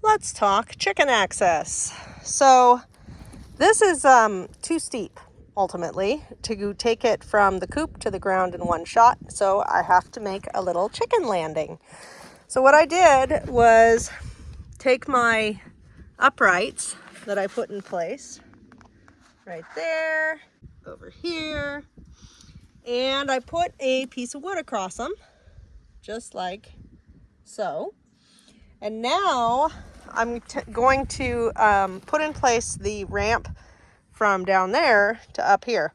let's talk chicken access. So this is too steep, ultimately, to take it from the coop to the ground in one shot. So I have to make a little chicken landing. So what I did was take my uprights that I put in place right there, over here, and I put a piece of wood across them, just like so. And now I'm going to put in place the ramp from down there to up here.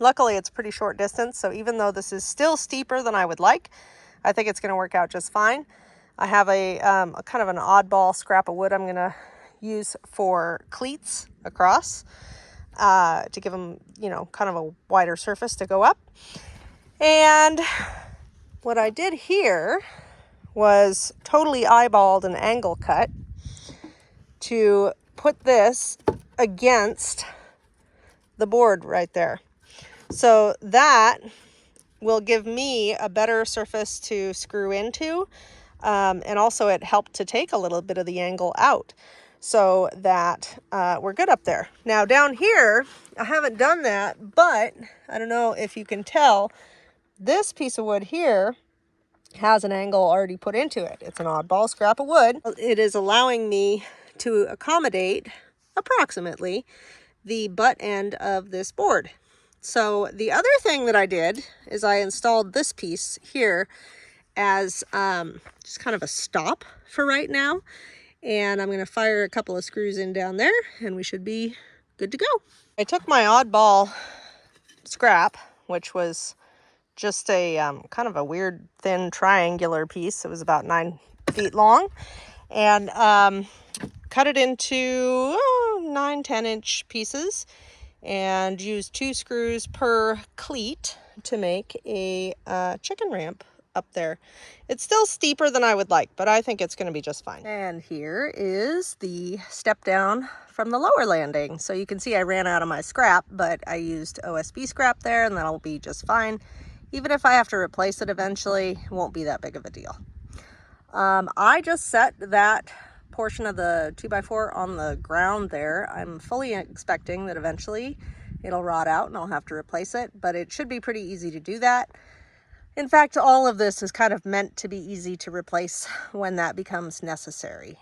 Luckily, it's a pretty short distance, so even though this is still steeper than I would like, I think it's going to work out just fine. I have a kind of an oddball scrap of wood I'm going to use for cleats across to give them, you know, kind of a wider surface to go up. And what I did here was totally eyeballed an angle cut to put this against the board right there. So that will give me a better surface to screw into. And also it helped to take a little bit of the angle out so that we're good up there. Now down here, I haven't done that, but I don't know if you can tell, this piece of wood here has an angle already put into it. It's an oddball scrap of wood. It is allowing me to accommodate approximately the butt end of this board. So the other thing that I did is I installed this piece here as just kind of a stop for right now. And I'm going to fire a couple of screws in down there and we should be good to go. I took my oddball scrap, which was just a kind of a weird thin triangular piece. It was about 9 feet long, and cut it into 9-10 inch pieces and used 2 screws per cleat to make a chicken ramp up there. It's still steeper than I would like, but I think it's going to be just fine. And here is the step down from the lower landing. So you can see I ran out of my scrap, but I used OSB scrap there, and that'll be just fine. Even if I have to replace it eventually, it won't be that big of a deal. I just set that portion of the 2x4 on the ground there. I'm fully expecting that eventually it'll rot out and I'll have to replace it, but it should be pretty easy to do that. In fact, all of this is kind of meant to be easy to replace when that becomes necessary.